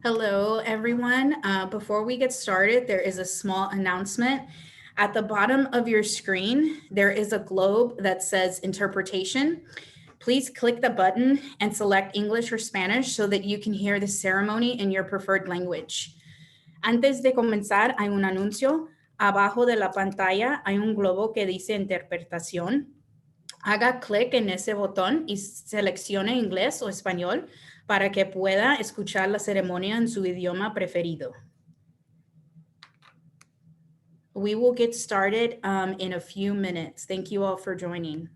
Hello, everyone. Before we get started, there is a small announcement. At the bottom of your screen, there is a globe that says interpretation. Please click the button and select English or Spanish so that you can hear the ceremony in your preferred language. Antes de comenzar, hay un anuncio. Abajo de la pantalla hay un globo que dice interpretación. Haga clic en ese botón y seleccione inglés o español para que pueda escuchar la ceremonia en su idioma preferido. We will get started in a few minutes. Thank you all for joining.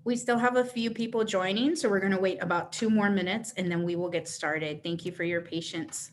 We still have a few people joining, so we're going to wait about 2 more minutes and then we will get started. Thank you for your patience.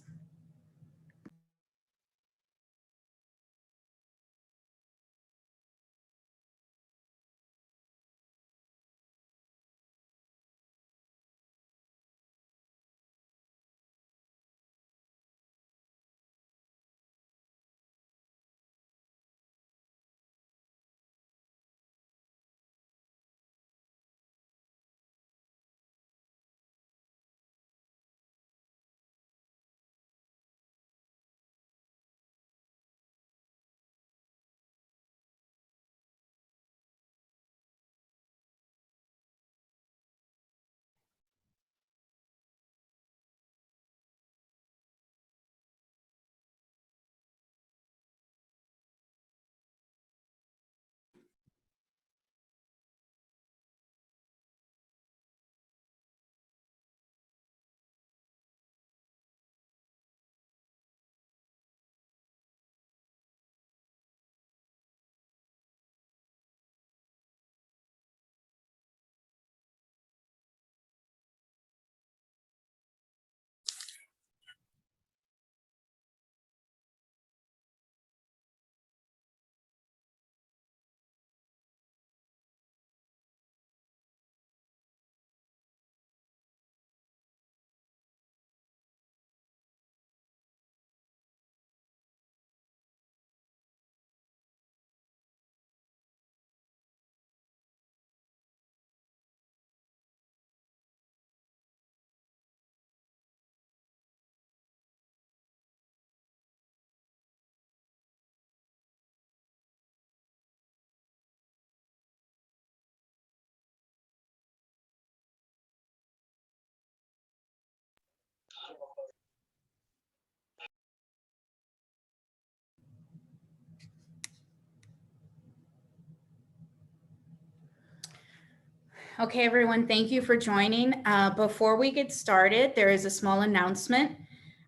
Okay, everyone, thank you for joining. Before we get started, there is a small announcement.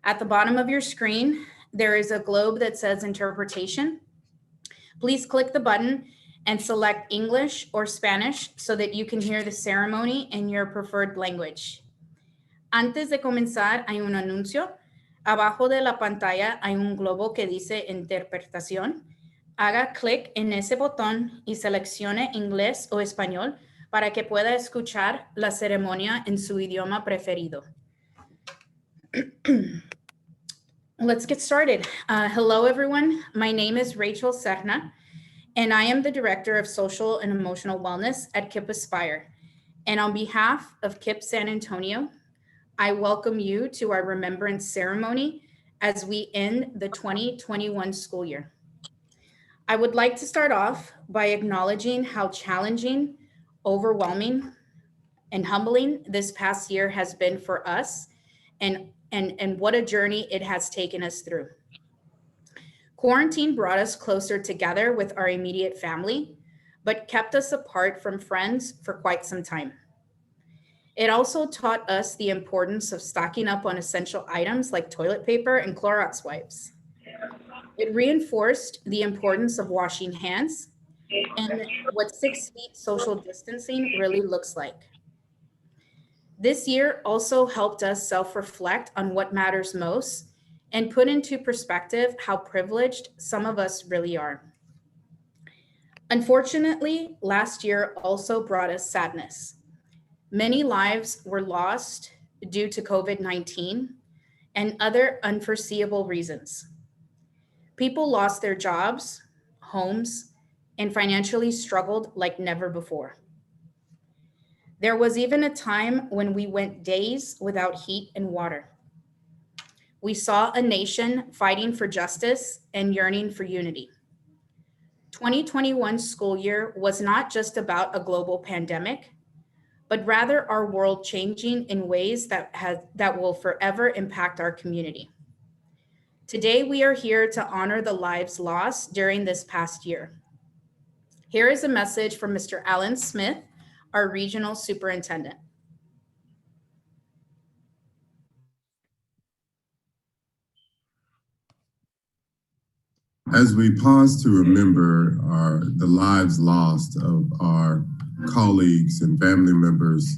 At the bottom of your screen, there is a globe that says interpretation. Please click the button and select English or Spanish so that you can hear the ceremony in your preferred language. Antes de comenzar, hay un anuncio. Abajo de la pantalla hay un globo que dice interpretación. Haga clic en ese botón y seleccione inglés o español para que pueda escuchar la ceremonia en su idioma preferido. Let's get started. Hello, everyone. My name is Rachel Serna, and I am the Director of Social and Emotional Wellness at KIPP Aspire. And on behalf of KIPP San Antonio, I welcome you to our Remembrance ceremony as we end the 2021 school year. I would like to start off by acknowledging how challenging, overwhelming, and humbling this past year has been for us and what a journey it has taken us through. Quarantine brought us closer together with our immediate family, but kept us apart from friends for quite some time. It also taught us the importance of stocking up on essential items like toilet paper and Clorox wipes. It reinforced the importance of washing hands and what 6 feet social distancing really looks like. This year also helped us self-reflect on what matters most and put into perspective how privileged some of us really are. Unfortunately, last year also brought us sadness. Many lives were lost due to COVID-19 and other unforeseeable reasons. People lost their jobs, homes, and financially struggled like never before. There was even a time when we went days without heat and water. We saw a nation fighting for justice and yearning for unity. 2021 school year was not just about a global pandemic, but rather our world changing in ways that will forever impact our community. Today, we are here to honor the lives lost during this past year. Here is a message from Mr. Alan Smith, our regional superintendent. As we pause to remember the lives lost of our colleagues and family members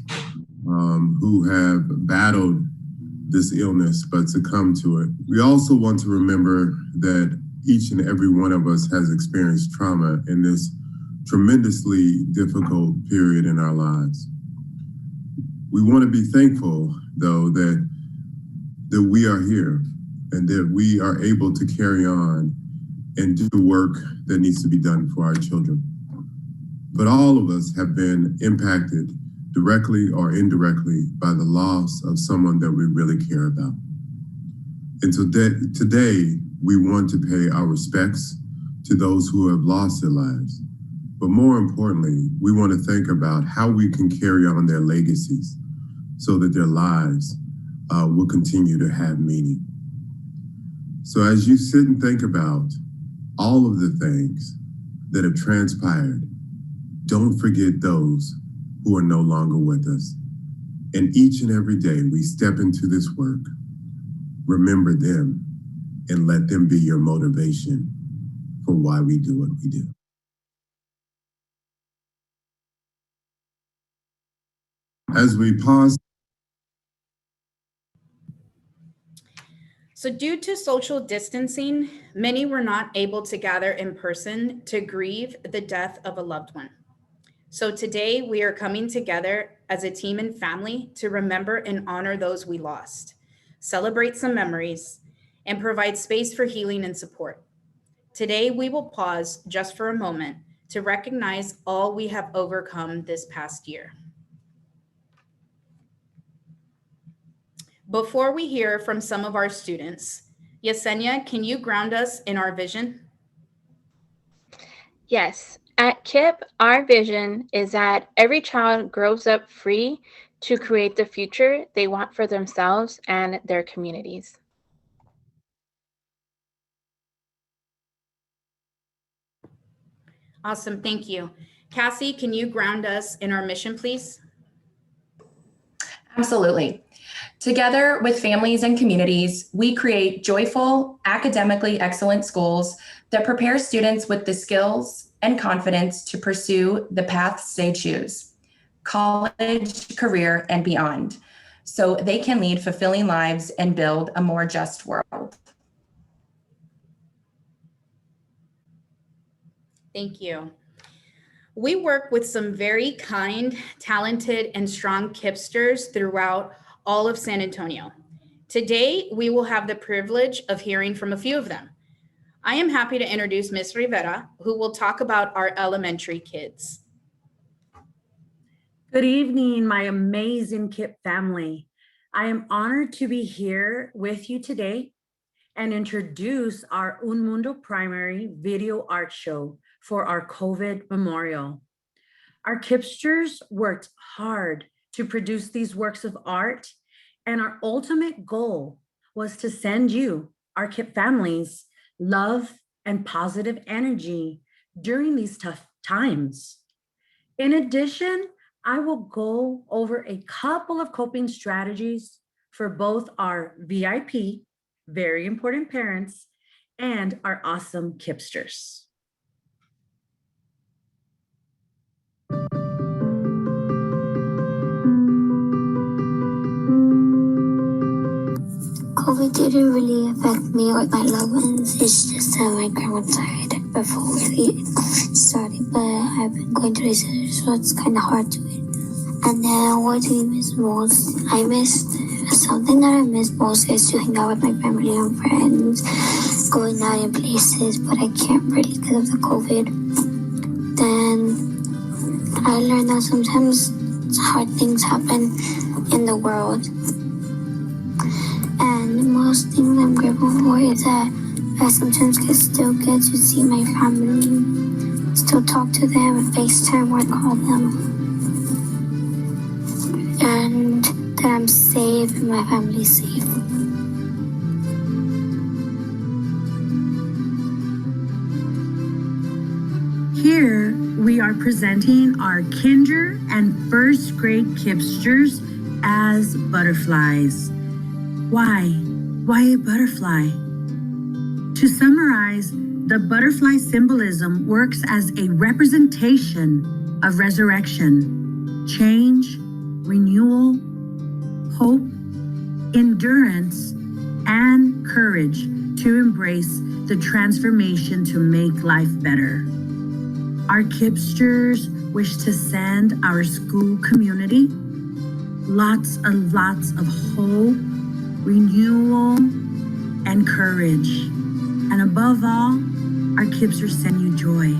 who have battled this illness but succumbed to it, we also want to remember that each and every one of us has experienced trauma in this tremendously difficult period in our lives. We want to be thankful, though, that we are here and that we are able to carry on and do the work that needs to be done for our children. But all of us have been impacted directly or indirectly by the loss of someone that we really care about. And so today, we want to pay our respects to those who have lost their lives. But more importantly, we want to think about how we can carry on their legacies so that their lives will continue to have meaning. So as you sit and think about all of the things that have transpired, don't forget those who are no longer with us. And each and every day we step into this work, remember them and let them be your motivation for why we do what we do. As we pause. So due to social distancing, many were not able to gather in person to grieve the death of a loved one. So today we are coming together as a team and family to remember and honor those we lost, celebrate some memories, and provide space for healing and support. Today we will pause just for a moment to recognize all we have overcome this past year. Before we hear from some of our students, Yesenia, can you ground us in our vision? Yes, at KIPP, our vision is that every child grows up free to create the future they want for themselves and their communities. Awesome, thank you. Cassie, can you ground us in our mission, please? Absolutely. Together with families and communities, we create joyful, academically excellent schools that prepares students with the skills and confidence to pursue the paths they choose, college, career, and beyond, so they can lead fulfilling lives and build a more just world. Thank you. We work with some very kind, talented, and strong KIPPsters throughout all of San Antonio. Today, we will have the privilege of hearing from a few of them. I am happy to introduce Ms. Rivera, who will talk about our elementary kids. Good evening, my amazing KIPP family. I am honored to be here with you today and introduce our Un Mundo Primary video art show for our COVID memorial. Our KIPPsters worked hard to produce these works of art, and our ultimate goal was to send you, our KIPP families, love and positive energy during these tough times. In addition, I will go over a couple of coping strategies for both our VIP, very important parents, and our awesome KIPPsters. COVID didn't really affect me or my loved ones. It's just that my grandma died before really started. But I've been going through this, so it's kind of hard to it. And then what do we miss most? Something that I miss most is to hang out with my family and friends, going out in places, but I can't really because of the COVID. Then I learned that sometimes hard things happen in the world. And the most thing I'm grateful for is that I sometimes still get to see my family, still talk to them and FaceTime or call them. And that I'm safe and my family's safe. Here we are presenting our kinder and first grade KIPPsters as butterflies. Why? Why a butterfly? To summarize, the butterfly symbolism works as a representation of resurrection, change, renewal, hope, endurance, and courage to embrace the transformation to make life better. Our KIPPsters wish to send our school community lots and lots of hope, renewal, and courage. And above all, our KIPPsters send you joy.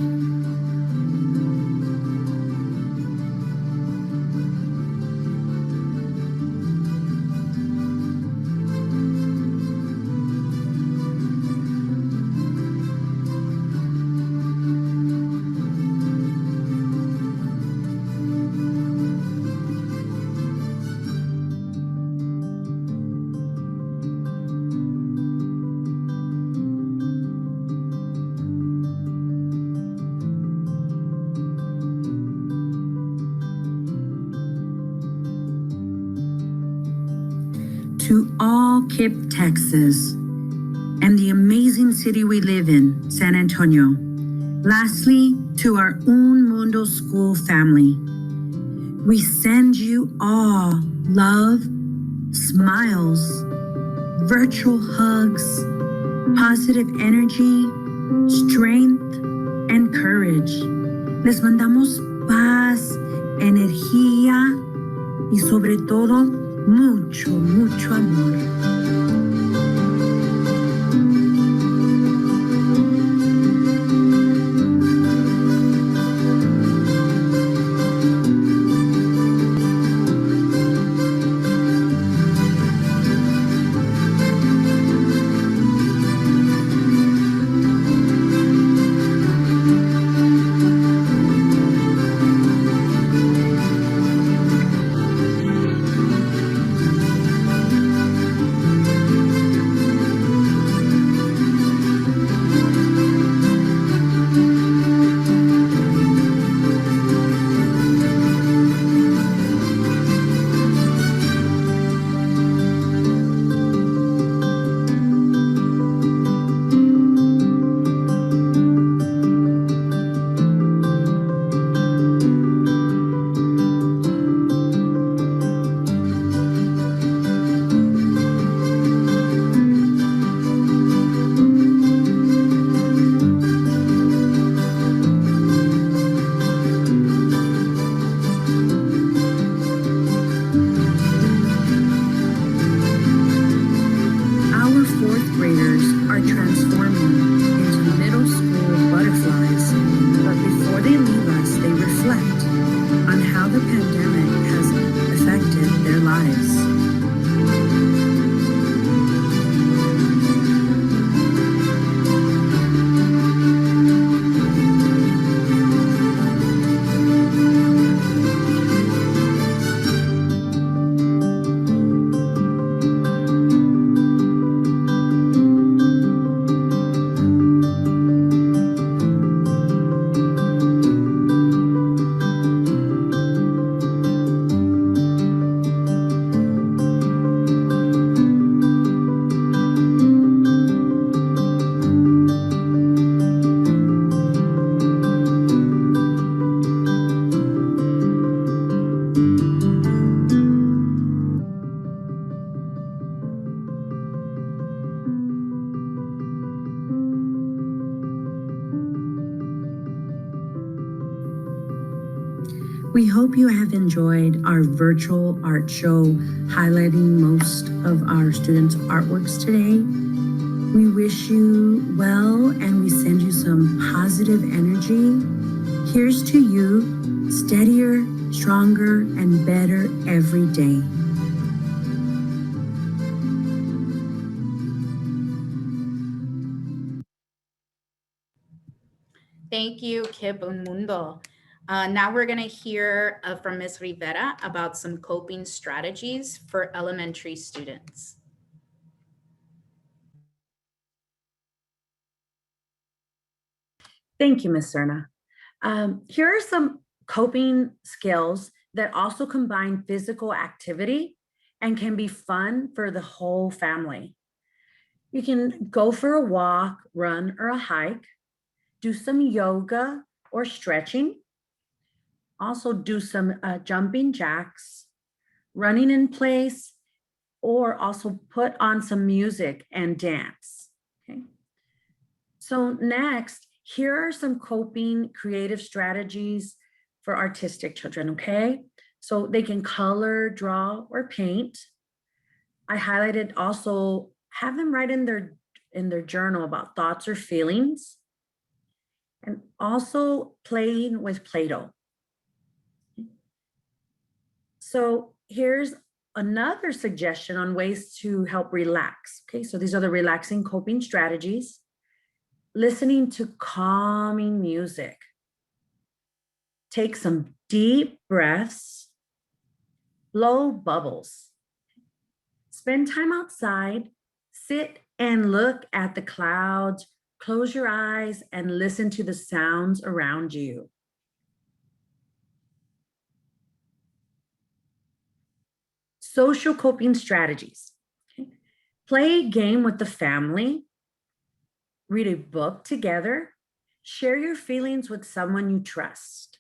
To all KIPP Texas and the amazing city we live in, San Antonio. Lastly, to our Un Mundo School family, we send you all love, smiles, virtual hugs, positive energy, strength, and courage. Les mandamos paz, energía y sobre todo mucho, mucho amor. the pandemic has affected their lives. We hope you have enjoyed our virtual art show highlighting most of our students' artworks today. We wish you well and we send you some positive energy. Here's to you, steadier, stronger, and better every day. Thank you, KIPP and Mundo. Now we're going to hear from Ms. Rivera about some coping strategies for elementary students. Thank you, Ms. Serna. Here are some coping skills that also combine physical activity and can be fun for the whole family. You can go for a walk, run, or a hike, do some yoga or stretching, also do some jumping jacks, running in place, or also put on some music and dance. Okay. So next, here are some coping creative strategies for artistic children, okay? So they can color, draw, or paint. I highlighted also, have them write in their journal about thoughts or feelings, and also playing with Play-Doh. So here's another suggestion on ways to help relax. Okay, so these are the relaxing coping strategies. Listening to calming music. Take some deep breaths. Blow bubbles. Spend time outside. Sit and look at the clouds. Close your eyes and listen to the sounds around you. Social coping strategies. Okay. Play a game with the family. Read a book together. Share your feelings with someone you trust.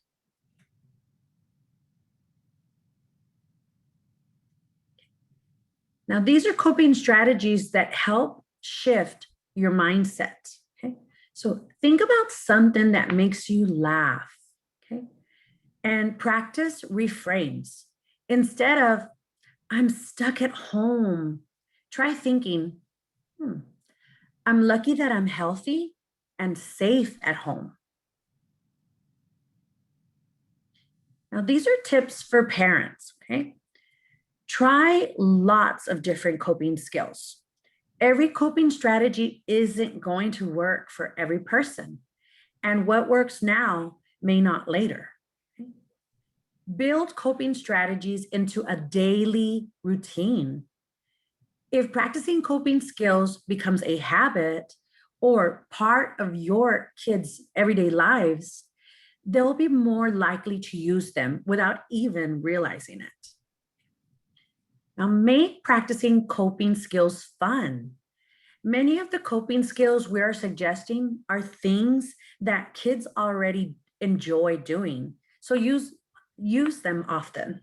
Now, these are coping strategies that help shift your mindset. Okay. So think about something that makes you laugh. Okay. And practice reframes. Instead of, I'm stuck at home, try thinking, I'm lucky that I'm healthy and safe at home. Now, these are tips for parents, okay? Try lots of different coping skills. Every coping strategy isn't going to work for every person, and what works now may not later. Okay? Build coping strategies into a daily routine. If practicing coping skills becomes a habit or part of your kids' everyday lives, they'll be more likely to use them without even realizing it. Now, make practicing coping skills fun. Many of the coping skills we are suggesting are things that kids already enjoy doing, so use them often.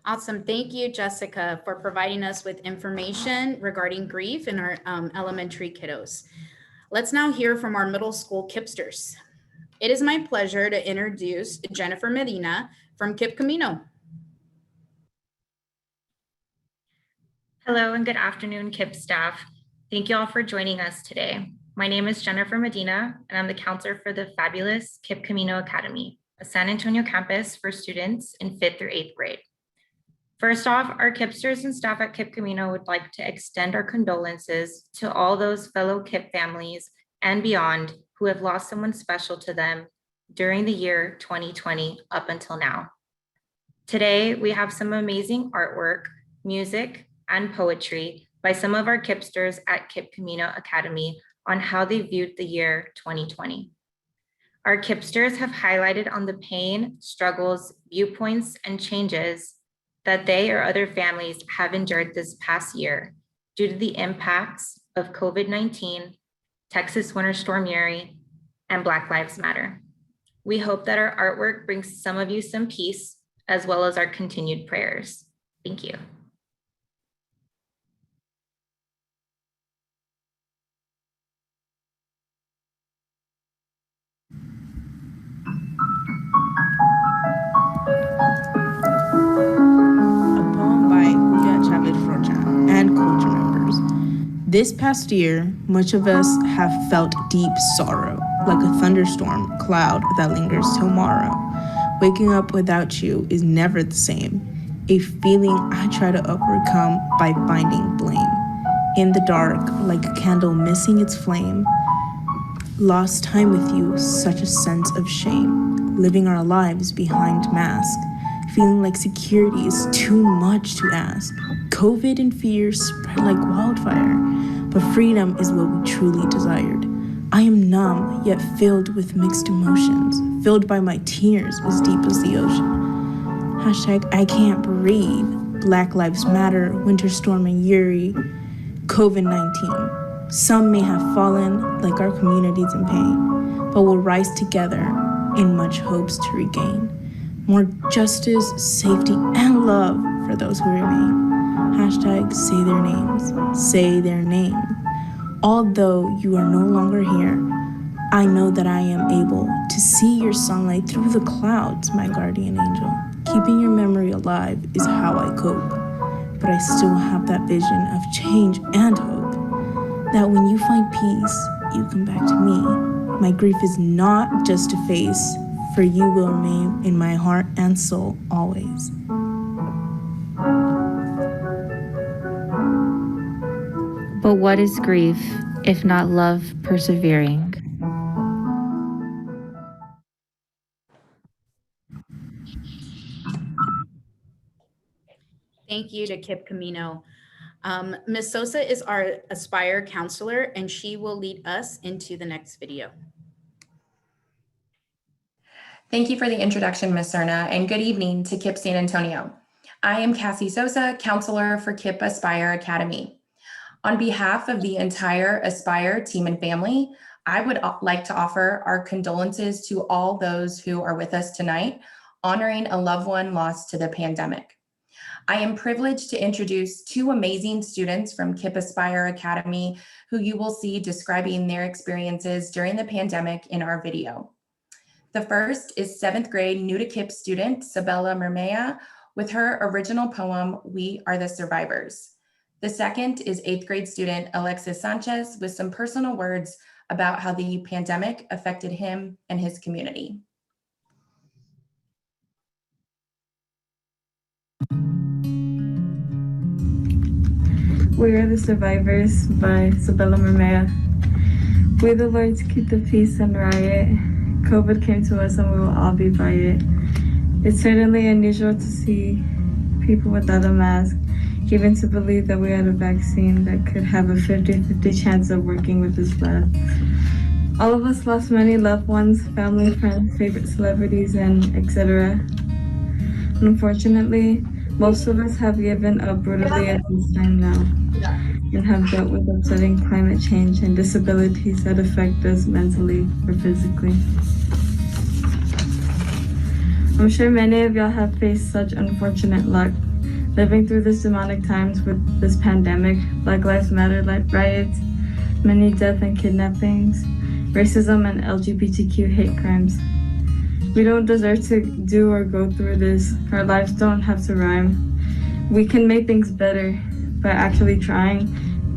Awesome. Thank you, Jessica, for providing us with information regarding grief in our elementary kiddos. Let's now hear from our middle school KIPPsters. It is my pleasure to introduce Jennifer Medina from KIPP Camino. Hello and good afternoon, KIPP staff. Thank you all for joining us today. My name is Jennifer Medina, and I'm the counselor for the fabulous KIPP Camino Academy, a San Antonio campus for students in 5th through 8th grade. First off, our KIPPsters and staff at KIPP Camino would like to extend our condolences to all those fellow KIPP families and beyond who have lost someone special to them during the year 2020 up until now. Today, we have some amazing artwork, music, and poetry by some of our KIPPsters at KIPP Camino Academy on how they viewed the year 2020. Our KIPPsters have highlighted on the pain, struggles, viewpoints, and changes that they or other families have endured this past year due to the impacts of COVID-19, Texas Winter Storm Uri, and Black Lives Matter. We hope that our artwork brings some of you some peace, as well as our continued prayers. Thank you. And culture members. This past year, much of us have felt deep sorrow, like a thunderstorm cloud that lingers till tomorrow. Waking up without you is never the same, a feeling I try to overcome by finding blame. In the dark, like a candle missing its flame. Lost time with you, such a sense of shame. Living our lives behind masks. Feeling like security is too much to ask. COVID and fear spread like wildfire, but freedom is what we truly desired. I am numb, yet filled with mixed emotions, filled by my tears as deep as the ocean. Hashtag I can't breathe. Black Lives Matter, Winter Storm and Uri, COVID-19. Some may have fallen like our communities in pain, but will rise together in much hopes to regain. More justice, safety, and love for those who remain. Hashtag say their names, say their name. Although you are no longer here, I know that I am able to see your sunlight through the clouds, my guardian angel. Keeping your memory alive is how I cope, but I still have that vision of change and hope, that when you find peace, you come back to me. My grief is not just a face, for you will remain in my heart and soul always. But what is grief if not love persevering? Thank you to KIPP Camino. Ms. Sosa is our Aspire counselor, and she will lead us into the next video. Thank you for the introduction, Ms. Serna, and good evening to KIPP San Antonio. I am Cassie Sosa, counselor for KIPP Aspire Academy. On behalf of the entire Aspire team and family, I would like to offer our condolences to all those who are with us tonight, honoring a loved one lost to the pandemic. I am privileged to introduce two amazing students from KIPP Aspire Academy who you will see describing their experiences during the pandemic in our video. The first is 7th grade new to KIPP student, Sabella Mermea, with her original poem, We Are the Survivors. The second is 8th grade student, Alexis Sanchez, with some personal words about how the pandemic affected him and his community. We Are the Survivors by Sabella Mermea. We the Lords keep the peace and riot. COVID came to us and we will all be by it. It's certainly unusual to see people without a mask, even to believe that we had a vaccine that could have a 50-50 chance of working with this lab. All of us lost many loved ones, family, friends, favorite celebrities, and etc. Unfortunately, most of us have given up brutally at this time now and have dealt with upsetting climate change and disabilities that affect us mentally or physically. I'm sure many of y'all have faced such unfortunate luck, living through this demonic times with this pandemic, Black Lives Matter riots, many death and kidnappings, racism and LGBTQ hate crimes. We don't deserve to do or go through this. Our lives don't have to rhyme. We can make things better by actually trying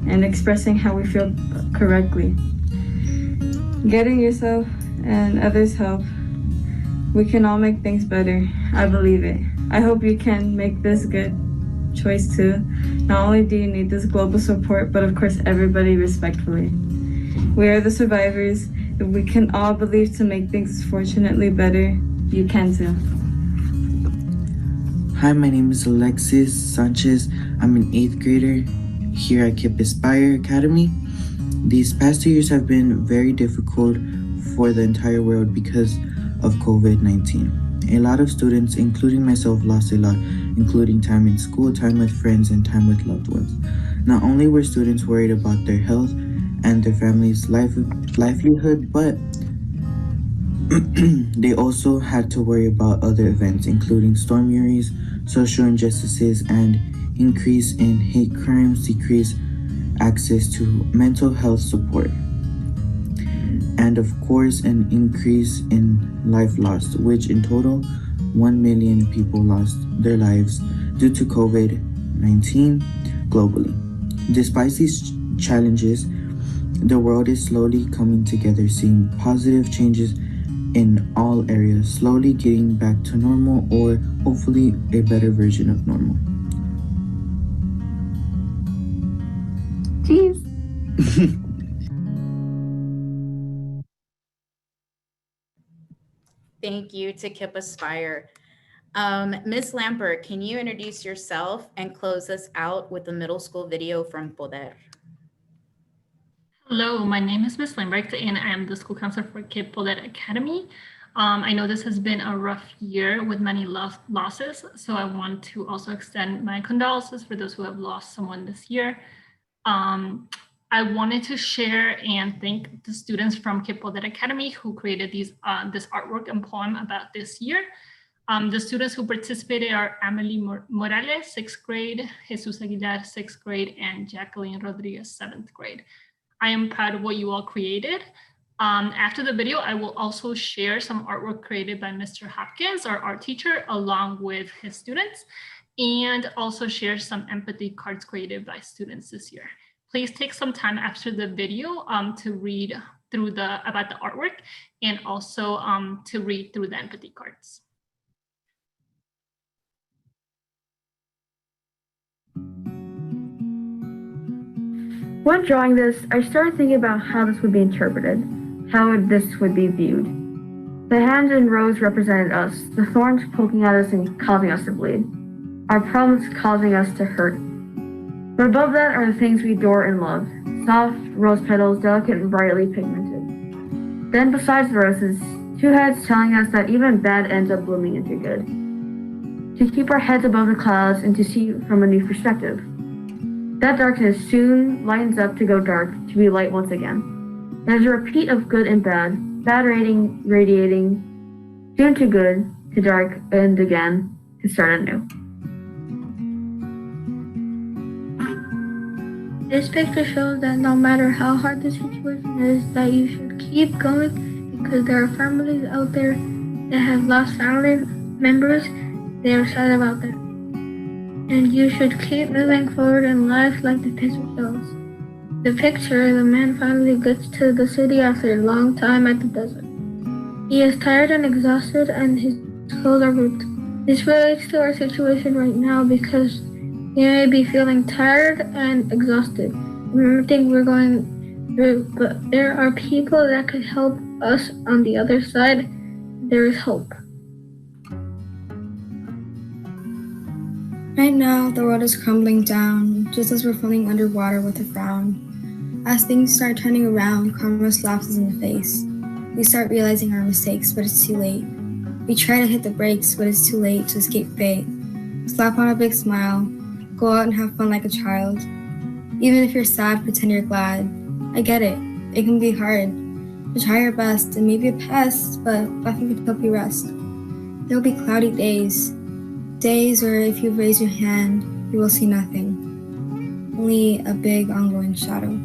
and expressing how we feel correctly. Getting yourself and others help. We can all make things better. I believe it. I hope you can make this good choice too. Not only do you need this global support, but of course everybody respectfully. We are the survivors. If we can all believe to make things fortunately better, you can too. Hi, my name is Alexis Sanchez. I'm an 8th grader here at KIPP Aspire Academy. These past 2 years have been very difficult for the entire world because of COVID-19. A lot of students, including myself, lost a lot, including time in school, time with friends, and time with loved ones. Not only were students worried about their health and their family's livelihood, but they also had to worry about other events, including storm Uris, social injustices, and increase in hate crimes, decreased access to mental health support, and of course an increase in life lost, which in total 1 million people lost their lives due to COVID-19 globally. Despite these challenges, the world is slowly coming together, seeing positive changes in all areas, slowly getting back to normal, or hopefully a better version of normal. Jeez. Thank you to KIPP Aspire. Ms. Lampert, can you introduce yourself and close us out with the middle school video from Poder? Hello, my name is Ms. Lambrecht, and I am the school counselor for KIPP Poder Academy. I know this has been a rough year with many losses, so I want to also extend my condolences for those who have lost someone this year. I wanted to share and thank the students from KIPP Poder Academy who created this artwork and poem about this year. The students who participated are Amelie Morales, 6th grade, Jesus Aguilar, 6th grade, and Jacqueline Rodriguez, 7th grade. I am proud of what you all created. After the video, I will also share some artwork created by Mr. Hopkins, our art teacher, along with his students, and also share some empathy cards created by students this year. Please take some time after the video to read through about the artwork, and also to read through the empathy cards. When drawing this, I started thinking about how this would be interpreted, how this would be viewed. The hands and rose represented us, the thorns poking at us and causing us to bleed, our problems causing us to hurt. But above that are the things we adore and love, soft rose petals, delicate and brightly pigmented. Then besides the roses, 2 heads telling us that even bad ends up blooming into good. To keep our heads above the clouds and to see from a new perspective. That darkness soon lightens up to go dark, to be light once again. There's a repeat of good and bad radiating, soon to good, to dark, and again, to start anew. This picture shows that no matter how hard the situation is, that you should keep going because there are families out there that have lost family members. They are sad about that. And you should keep moving forward in life like the picture shows. The picture, the man finally gets to the city after a long time at the desert. He is tired and exhausted and his clothes are ripped. This relates to our situation right now because we may be feeling tired and exhausted. We think we're going through, but there are people that could help us on the other side. There is hope. Right now, the world is crumbling down, just as we're floating underwater with a frown. As things start turning around, karma slaps us in the face. We start realizing our mistakes, but it's too late. We try to hit the brakes, but it's too late to escape fate. Slap on a big smile, go out and have fun like a child. Even if you're sad, pretend you're glad. I get it, it can be hard. To try your best, and maybe a pest, but laughing can help you rest. There'll be cloudy days where if you raise your hand, you will see nothing. Only a big ongoing shadow.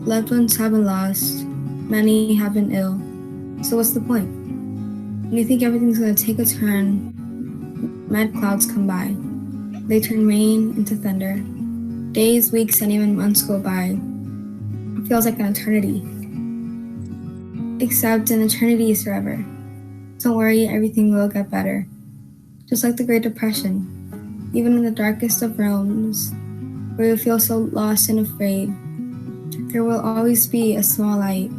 Loved ones have been lost, many have been ill. So what's the point? When you think everything's gonna take a turn, mad clouds come by. They turn rain into thunder. Days, weeks, and even months go by. It feels like an eternity. Except an eternity is forever. Don't worry, everything will get better. Just like the Great Depression, even in the darkest of realms, where you feel so lost and afraid, there will always be a small light.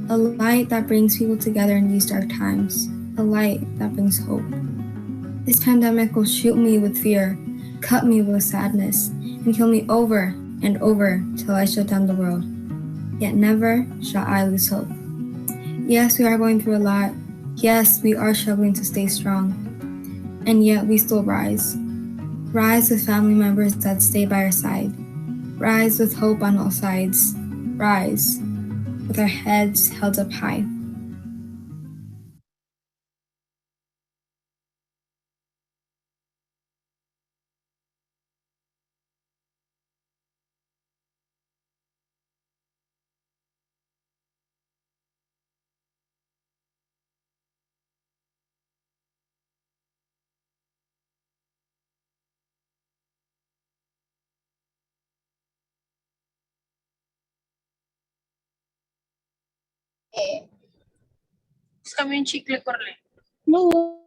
A light that brings people together in these dark times. A light that brings hope. This pandemic will shoot me with fear, cut me with sadness, and kill me over and over till I shut down the world. Yet never shall I lose hope. Yes, we are going through a lot. Yes, we are struggling to stay strong. And yet we still rise. Rise with family members that stay by our side. Rise with hope on all sides. Rise with our heads held up high. Kami yung chicle corle. No.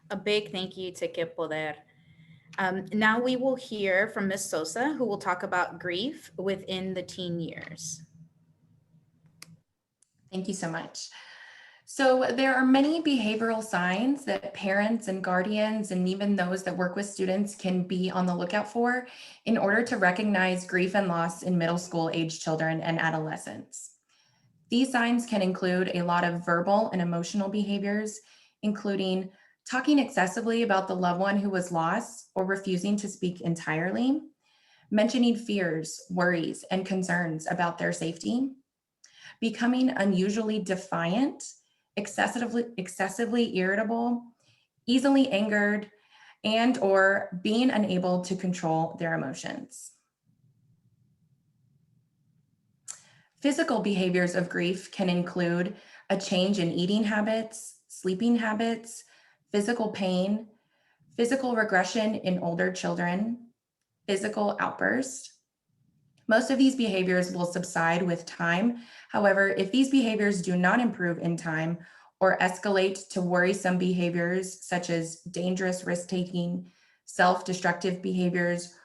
A big thank you to KIPP Poder. Now we will hear from Ms. Sosa, who will talk about grief within the teen years. Thank you so much. So there are many behavioral signs that parents and guardians and even those that work with students can be on the lookout for in order to recognize grief and loss in middle school age children and adolescents. These signs can include a lot of verbal and emotional behaviors, including talking excessively about the loved one who was lost or refusing to speak entirely, mentioning fears, worries, and concerns about their safety, becoming unusually defiant, excessively irritable, easily angered, and or being unable to control their emotions. Physical behaviors of grief can include a change in eating habits, sleeping habits, physical pain, physical regression in older children, physical outbursts. Most of these behaviors will subside with time. However, if these behaviors do not improve in time or escalate to worrisome behaviors such as dangerous risk-taking, self-destructive behaviors,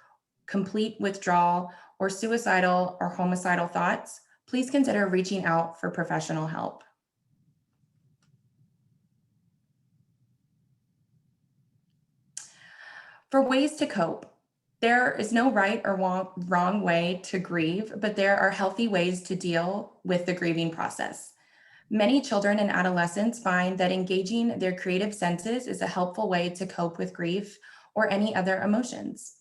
complete withdrawal, or suicidal or homicidal thoughts, please consider reaching out for professional help. For ways to cope, there is no right or wrong way to grieve, but there are healthy ways to deal with the grieving process. Many children and adolescents find that engaging their creative senses is a helpful way to cope with grief or any other emotions.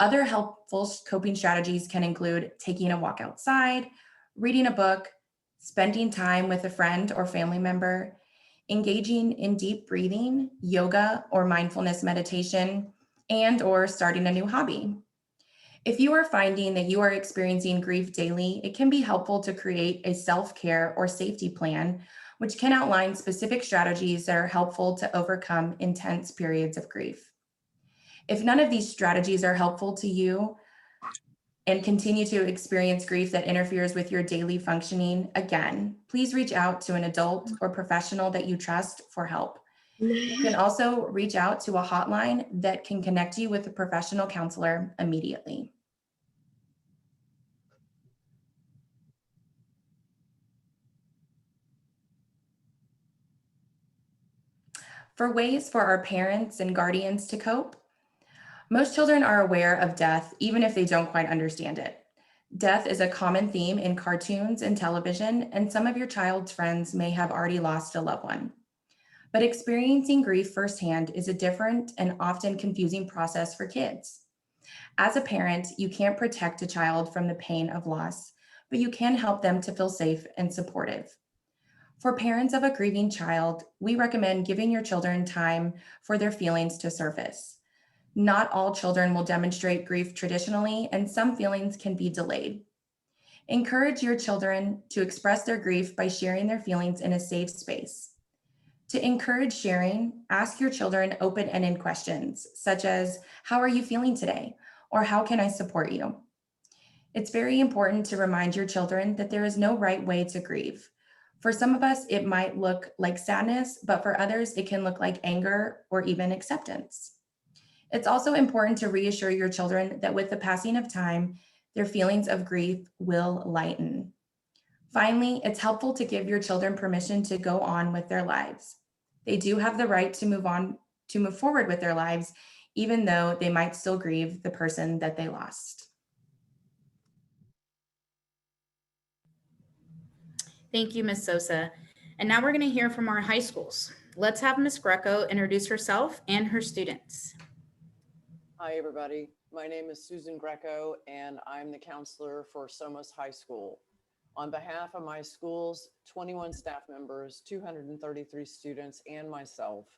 Other helpful coping strategies can include taking a walk outside, reading a book, spending time with a friend or family member, engaging in deep breathing, yoga, or mindfulness meditation, and or starting a new hobby. If you are finding that you are experiencing grief daily, it can be helpful to create a self-care or safety plan, which can outline specific strategies that are helpful to overcome intense periods of grief. If none of these strategies are helpful to you and continue to experience grief that interferes with your daily functioning, again, please reach out to an adult or professional that you trust for help. You can also reach out to a hotline that can connect you with a professional counselor immediately. For ways for our parents and guardians to cope, most children are aware of death, even if they don't quite understand it. Death is a common theme in cartoons and television, and some of your child's friends may have already lost a loved one. But experiencing grief firsthand is a different and often confusing process for kids. As a parent, you can't protect a child from the pain of loss, but you can help them to feel safe and supportive. For parents of a grieving child, we recommend giving your children time for their feelings to surface. Not all children will demonstrate grief traditionally, and some feelings can be delayed. Encourage your children to express their grief by sharing their feelings in a safe space. To encourage sharing, ask your children open-ended questions, such as, "How are you feeling today?" or "How can I support you?" It's very important to remind your children that there is no right way to grieve. For some of us, it might look like sadness, but for others, it can look like anger or even acceptance. It's also important to reassure your children that with the passing of time, their feelings of grief will lighten. Finally, it's helpful to give your children permission to go on with their lives. They do have the right to move forward with their lives, even though they might still grieve the person that they lost. Thank you, Ms. Sosa. And now we're going to hear from our high schools. Let's have Ms. Greco introduce herself and her students. Hi, everybody. My name is Susan Greco, and I'm the counselor for Somos High School. On behalf of my school's 21 staff members, 233 students, and myself,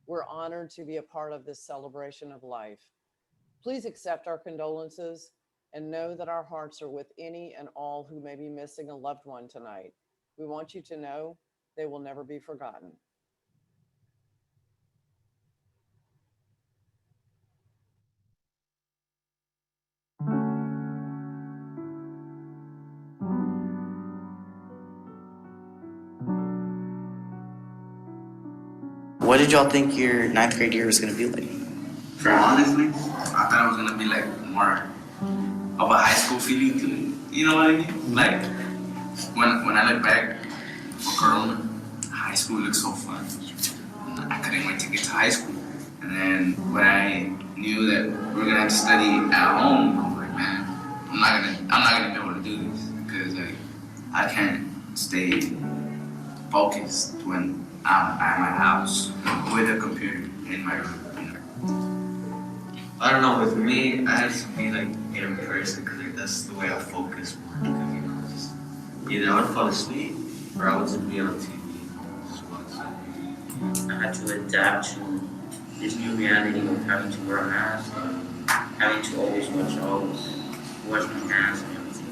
we're honored to be a part of this celebration of life. Please accept our condolences and know that our hearts are with any and all who may be missing a loved one tonight. We want you to know they will never be forgotten. What did y'all think your 9th grade year was going to be like? Honestly, I thought it was going to be like more of a high school feeling to it. You know what I mean? Like when I look back for Corona, high school looks so fun. I couldn't wait to get to high school. And then when I knew that we were going to have to study at home, I was like, man, I'm not gonna be able to do this because like I can't stay focused when I'm at my house with a computer in my room. I don't know, with me, I have to be like in person because like, that's the way I focus more. Because just either I would fall asleep or I would just be on TV. Just watch. I had to adapt to this new reality of having to wear a mask, having to always wash my hands and everything.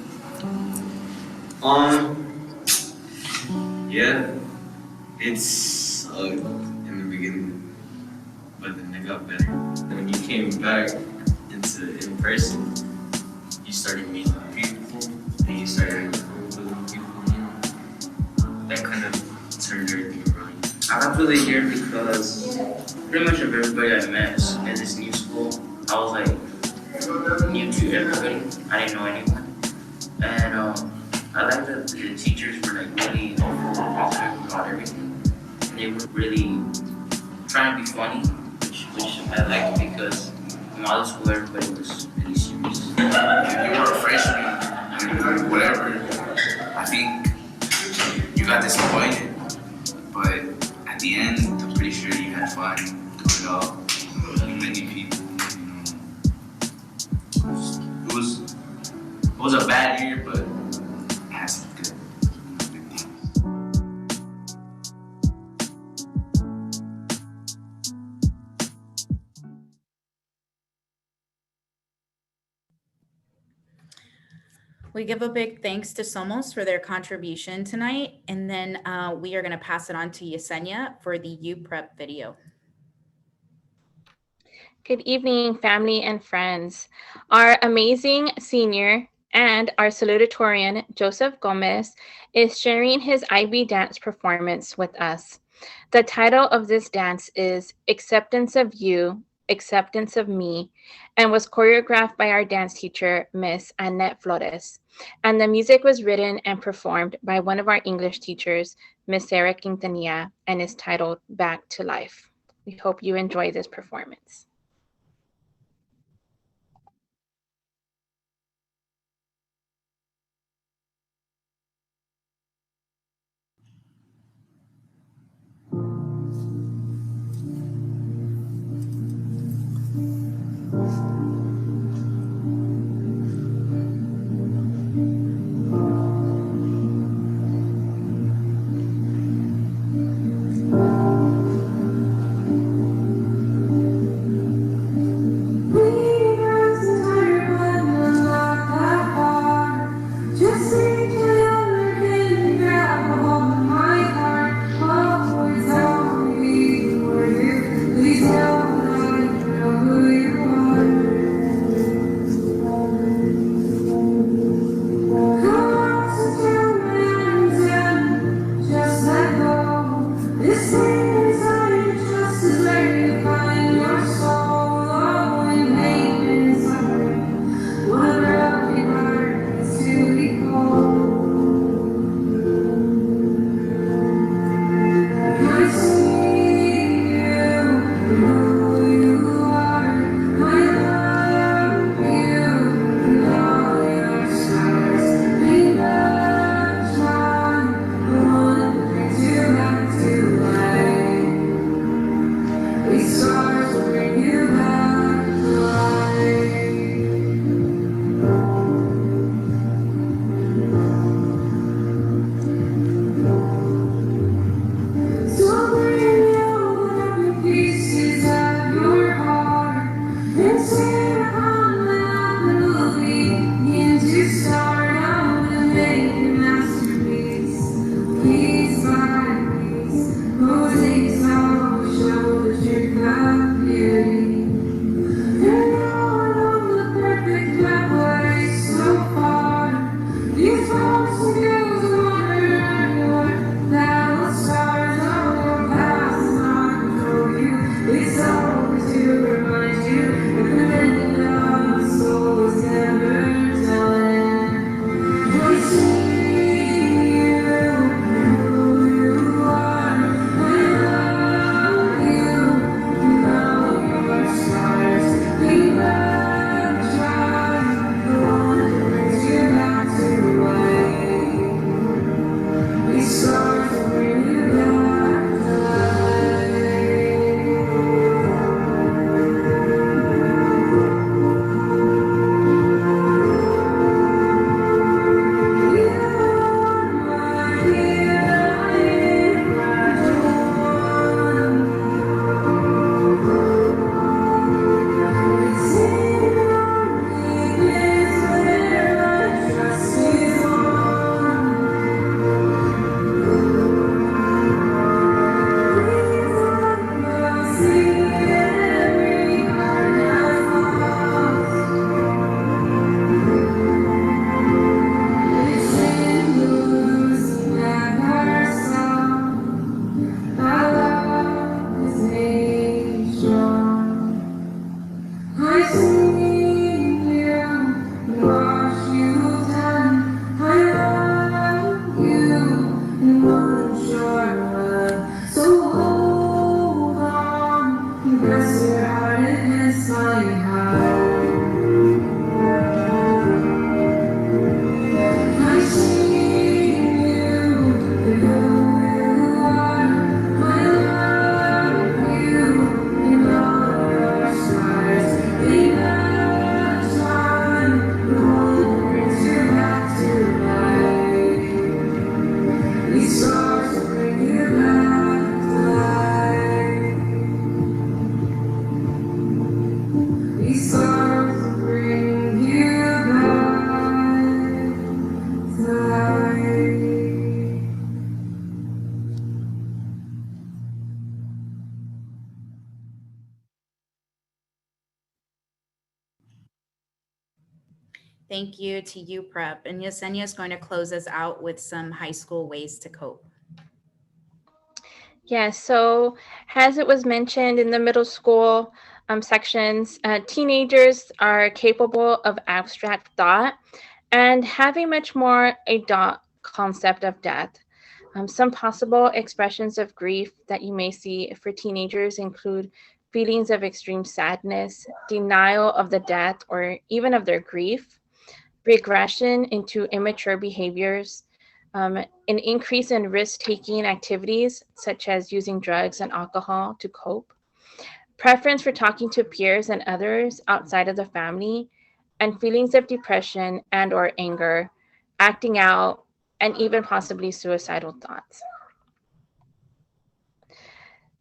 Yeah, it sucked in the beginning, but then it got better. When you came back into in person, you started meeting people, and you started with people, you know. That kind of turned everything around. I got to the year because pretty much of everybody I met at this new school, I was like new to everybody. I didn't know anyone. And I liked that the teachers were like really helpful and positive about everything. And they were really trying to be funny, which I liked because in my other school everybody was really serious. If you were a freshman, whatever, I think you got disappointed. But at the end, I'm pretty sure you had fun doing it all. Many people, you know. It was a bad year, but it had some good things. We give a big thanks to Somos for their contribution tonight, and then we are going to pass it on to Yesenia for the U-Prep video. Good evening, family and friends. Our amazing senior and our salutatorian, Joseph Gomez, is sharing his IB dance performance with us. The title of this dance is Acceptance of You, Acceptance of Me, and was choreographed by our dance teacher, Miss Annette Flores. And the music was written and performed by one of our English teachers, Miss Sarah Quintanilla, and is titled Back to Life. We hope you enjoy this performance. Thank you to you, Prep. And Yesenia is going to close us out with some high school ways to cope. Yes, so as it was mentioned in the middle school sections, teenagers are capable of abstract thought and having much more a concept of death. Some possible expressions of grief that you may see for teenagers include feelings of extreme sadness, denial of the death or even of their grief, regression into immature behaviors, an increase in risk-taking activities such as using drugs and alcohol to cope, preference for talking to peers and others outside of the family, and feelings of depression and or anger, acting out, and even possibly suicidal thoughts.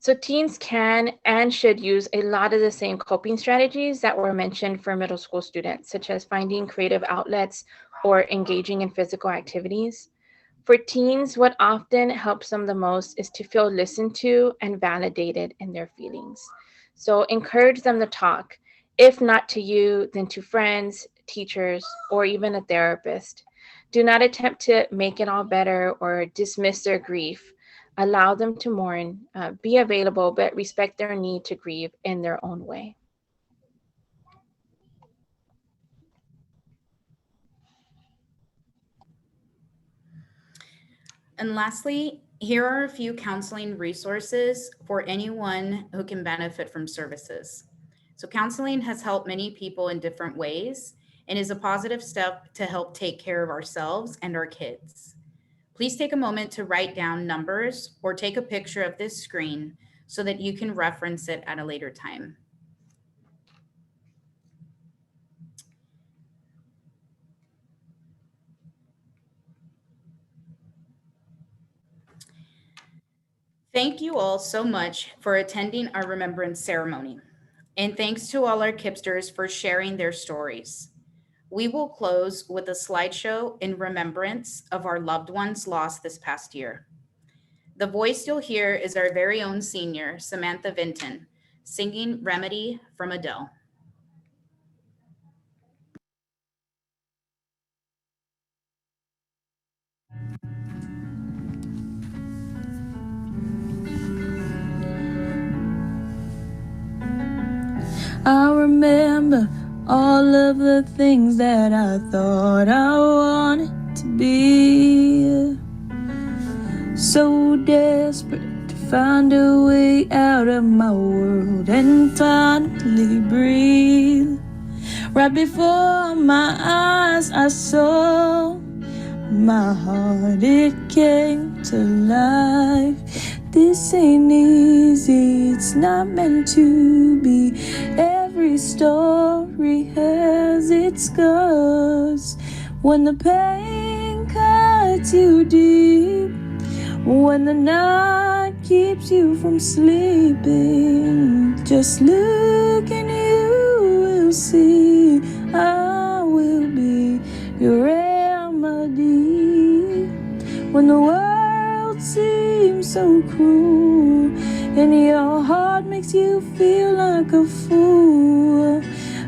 So teens can and should use a lot of the same coping strategies that were mentioned for middle school students, such as finding creative outlets or engaging in physical activities. For teens, what often helps them the most is to feel listened to and validated in their feelings. So encourage them to talk, if not to you, then to friends, teachers, or even a therapist. Do not attempt to make it all better or dismiss their grief. Allow them to mourn, be available, but respect their need to grieve in their own way. And lastly, here are a few counseling resources for anyone who can benefit from services. So counseling has helped many people in different ways and is a positive step to help take care of ourselves and our kids. Please take a moment to write down numbers or take a picture of this screen so that you can reference it at a later time. Thank you all so much for attending our Remembrance ceremony. And thanks to all our KIPPsters for sharing their stories. We will close with a slideshow in remembrance of our loved ones lost this past year. The voice you'll hear is our very own senior, Samantha Vinton, singing Remedy from Adele. I remember all of the things that I thought I wanted to be. So desperate to find a way out of my world and finally breathe. Right before my eyes I saw my heart, it came to life. This ain't easy, it's not meant to be. Every story has its scars. When the pain cuts you deep, when the night keeps you from sleeping, just look and you will see I will be your remedy. When the world seems so cruel and your heart makes you feel like a fool,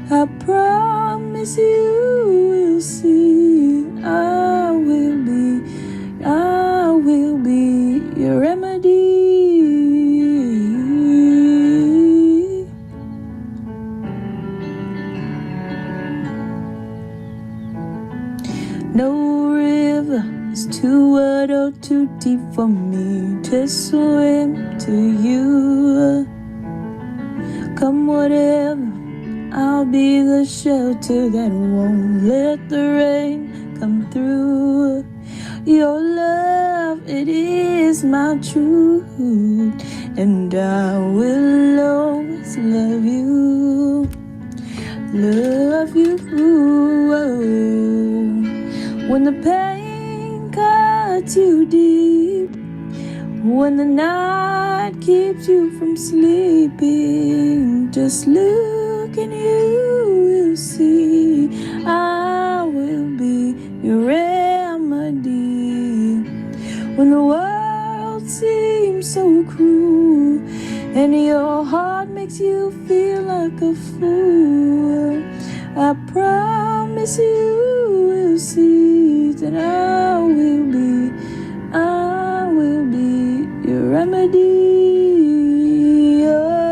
I promise you will see I will be your remedy. No river is too wide or too deep for me to swim to you. Come whatever, I'll be the shelter that won't let the rain come through. Your love, it is my truth, and I will always love you. Love you. When the pain cuts you deep, when the night keeps you from sleeping, just look and you will see I will be your remedy. When the world seems so cruel and your heart makes you feel like a fool, I promise promise you will see that I will be your remedy. Oh.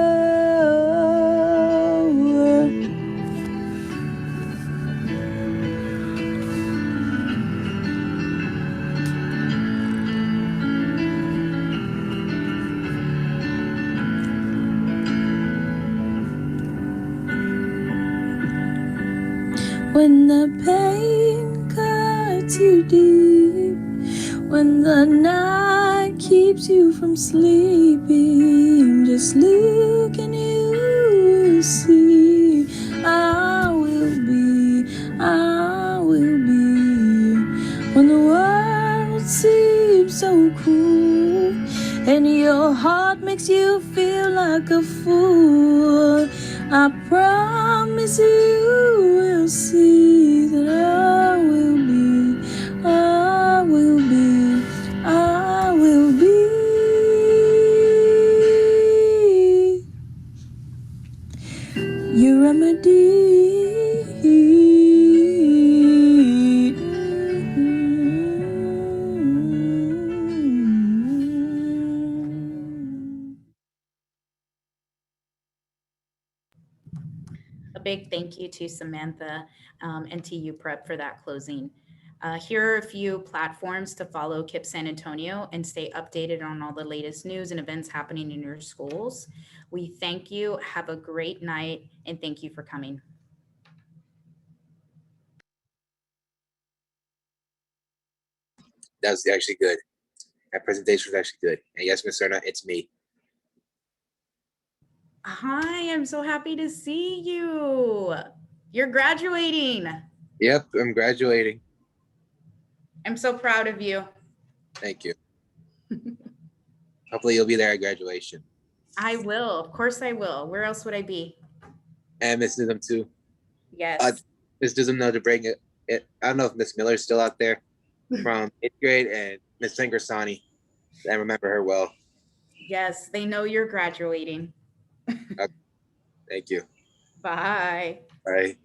When the pain cuts you deep, when the night keeps you from sleeping, just look and you will see I will be. When the world seems so cruel and your heart makes you feel like a fool, I promise you will see that I will be your remedy. A big thank you to Samantha and to you, Prep, for that closing. Here are a few platforms to follow KIPP San Antonio and stay updated on all the latest news and events happening in your schools. We thank you. Have a great night, and thank you for coming. That was actually good. That presentation was actually good. And yes, Ms. Serna, it's me. Hi, I'm so happy to see you. You're graduating. Yep, I'm graduating. I'm so proud of you. Thank you. Hopefully you'll be there at graduation. I will. Of course I will. Where else would I be? And Miss Dism too. Yes. Miss Dism know to bring it. I don't know if Miss Miller's still out there from 8th grade, and Miss Sangersani. I remember her well. Yes, they know you're graduating. Thank you. Bye. Bye.